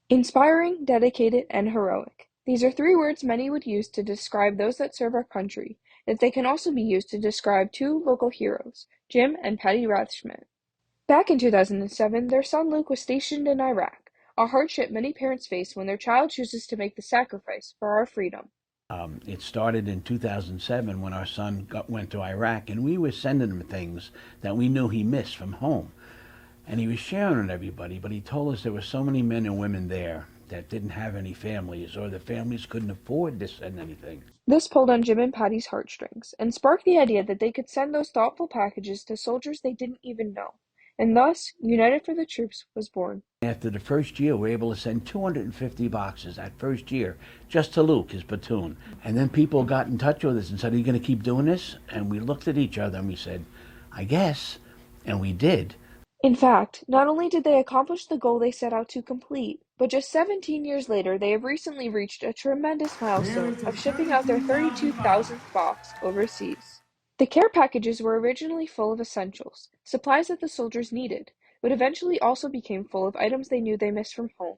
Inspiring, dedicated, and heroic. These are three words many would use to describe those that serve our country, yet they can also be used to describe two local heroes, Jim and Patty Rathschmidt. Back in 2007, their son Luke was stationed in Iraq, a hardship many parents face when their child chooses to make the sacrifice for our freedom. It started in 2007 when our son went to Iraq, and we were sending him things that we knew he missed from home. And he was sharing with everybody, but he told us there were so many men and women there that didn't have any families, or the families couldn't afford to send anything. This pulled on Jim and Patty's heartstrings, and sparked the idea that they could send those thoughtful packages to soldiers they didn't even know. And thus, United for the Troops was born. After the first year, we were able to send 250 boxes that first year just to Luke, his platoon. And then people got in touch with us and said, "Are you going to keep doing this?" And we looked at each other and we said, "I guess." And we did. In fact, not only did they accomplish the goal they set out to complete, but just 17 years later they have recently reached a tremendous There milestone is a of shipping out their 32,000 32,000th box overseas. The care packages were originally full of essentials, supplies that the soldiers needed, but eventually also became full of items they knew they missed from home,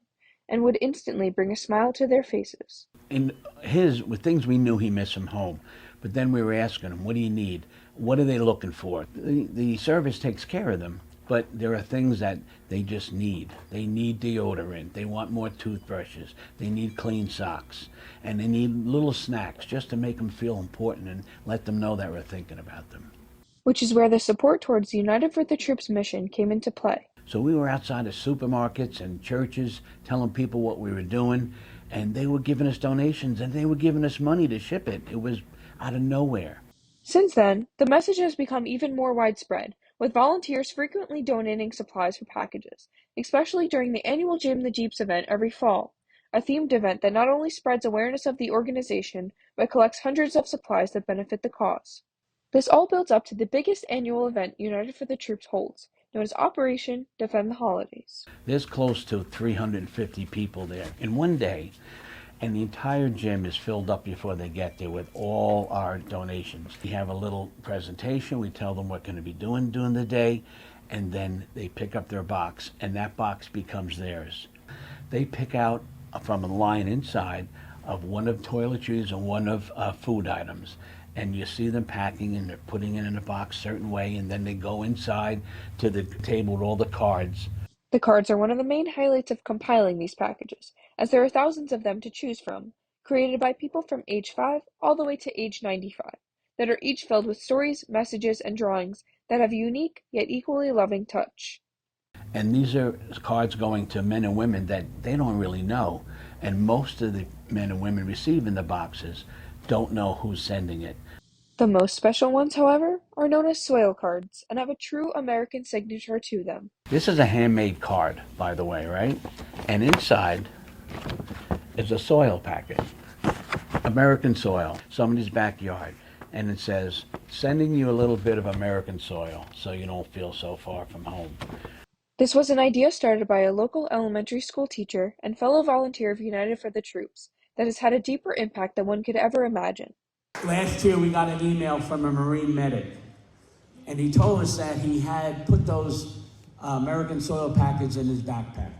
and would instantly bring a smile to their faces. In his, with things we knew he missed from home. But then we were asking him, "What do you need? What are they looking for?" The service takes care of them, but there are things that they just need. They need deodorant. They want more toothbrushes. They need clean socks. And they need little snacks just to make them feel important and let them know that we're thinking about them. Which is where the support towards the United for the Troops mission came into play. So we were outside of supermarkets and churches telling people what we were doing, and they were giving us donations and they were giving us money to ship it. It was out of nowhere. Since then, the message has become even more widespread, with volunteers frequently donating supplies for packages, especially during the annual Jam the Jeeps event every fall, a themed event that not only spreads awareness of the organization, but collects hundreds of supplies that benefit the cause. This all builds up to the biggest annual event United for the Troops holds, known as Operation Defend the Holidays. There's close to 350 people there in one day, and the entire gym is filled up before they get there with all our donations. We have a little presentation. We tell them what we're going to be doing during the day, and then they pick up their box, and that box becomes theirs. They pick out from a line inside of one of toiletries and one of food items. And you see them packing and they're putting it in a box a certain way, and then they go inside to the table with all the cards. The cards are one of the main highlights of compiling these packages, as there are thousands of them to choose from, created by people from age 5 all the way to age 95, that are each filled with stories, messages, and drawings that have a unique yet equally loving touch. And these are cards going to men and women that they don't really know. And most of the men and women receiving the boxes don't know who's sending it. The most special ones, however, are known as soil cards and have a true American signature to them. This is a handmade card, by the way, right? And inside is a soil packet, American soil, somebody's backyard. And it says, "Sending you a little bit of American soil so you don't feel so far from home." This was an idea started by a local elementary school teacher and fellow volunteer of United for the Troops that has had a deeper impact than one could ever imagine. Last year, we got an email from a Marine medic, and he told us that he had put those American soil packets in his backpack.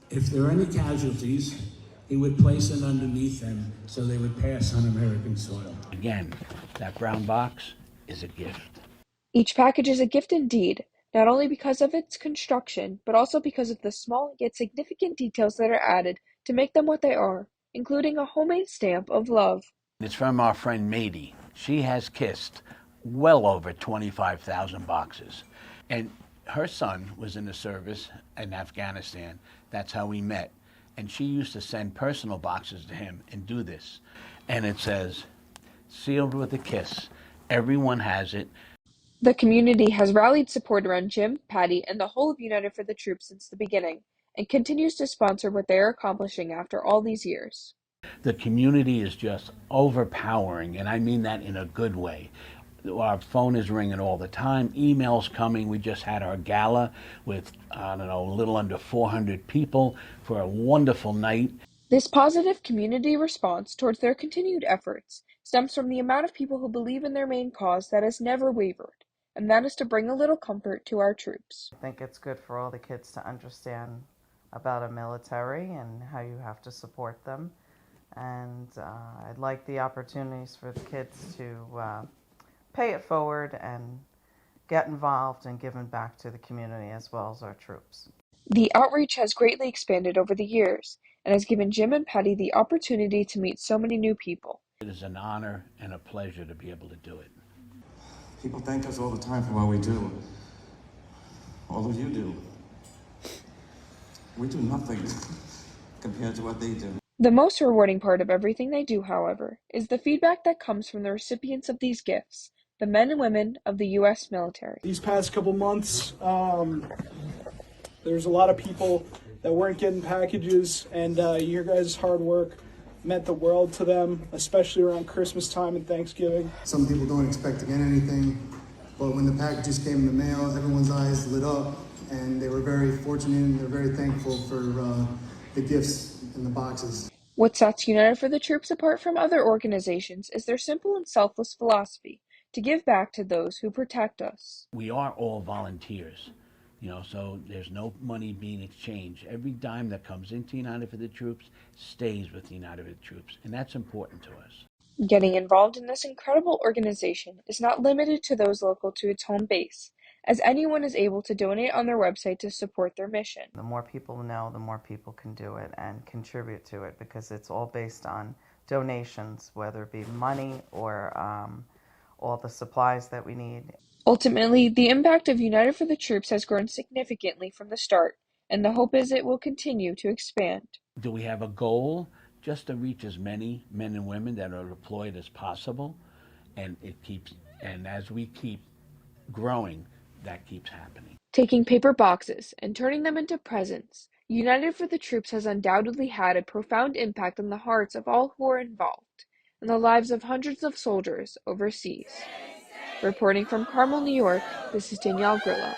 If there are any casualties, he would place it underneath them so they would pass on American soil. Again, that brown box is a gift. Each package is a gift indeed, not only because of its construction, but also because of the small yet significant details that are added to make them what they are, including a homemade stamp of love. It's from our friend Mady. She has kissed well over 25,000 boxes. And her son was in the service in Afghanistan. That's how we met. And she used to send personal boxes to him and do this. And it says, "Sealed with a kiss. Everyone has it." The community has rallied support around Jim, Patty, and the whole of United for the Troops since the beginning, and continues to sponsor what they are accomplishing after all these years. The community is just overpowering, and I mean that in a good way. Our phone is ringing all the time, emails coming. We just had our gala with, I don't know, a little under 400 people for a wonderful night. This positive community response towards their continued efforts stems from the amount of people who believe in their main cause that has never wavered, and that is to bring a little comfort to our troops. I think it's good for all the kids to understand about a military and how you have to support them. And I'd like the opportunities for the kids to pay it forward and get involved and giving back to the community as well as our troops. The outreach has greatly expanded over the years and has given Jim and Patty the opportunity to meet so many new people. It is an honor and a pleasure to be able to do it. People thank us all the time for what we do. All of you do. We do nothing compared to what they do. The most rewarding part of everything they do, however, is the feedback that comes from the recipients of these gifts, the men and women of the U.S. military. These past couple months, there's a lot of people that weren't getting packages, and your guys' hard work meant the world to them, especially around Christmas time and Thanksgiving. Some people don't expect to get anything, but when the packages came in the mail, everyone's eyes lit up, and they were very fortunate and they're very thankful for the gifts in the boxes. What sets United for the Troops apart from other organizations is their simple and selfless philosophy to give back to those who protect us. We are all volunteers, so there's no money being exchanged. Every dime that comes into United for the Troops stays with United for the Troops, and that's important to us. Getting involved in this incredible organization is not limited to those local to its home base, as anyone is able to donate on their website to support their mission. The more people know, the more people can do it and contribute to it, because it's all based on donations, whether it be money or all the supplies that we need. Ultimately, the impact of United for the Troops has grown significantly from the start, and the hope is it will continue to expand. Do we have a goal? Just to reach as many men and women that are deployed as possible, and as we keep growing, that keeps happening. Taking paper boxes and turning them into presents, United for the Troops has undoubtedly had a profound impact on the hearts of all who are involved, and the lives of hundreds of soldiers overseas. Reporting from Carmel, New York, this is Danielle Grillo.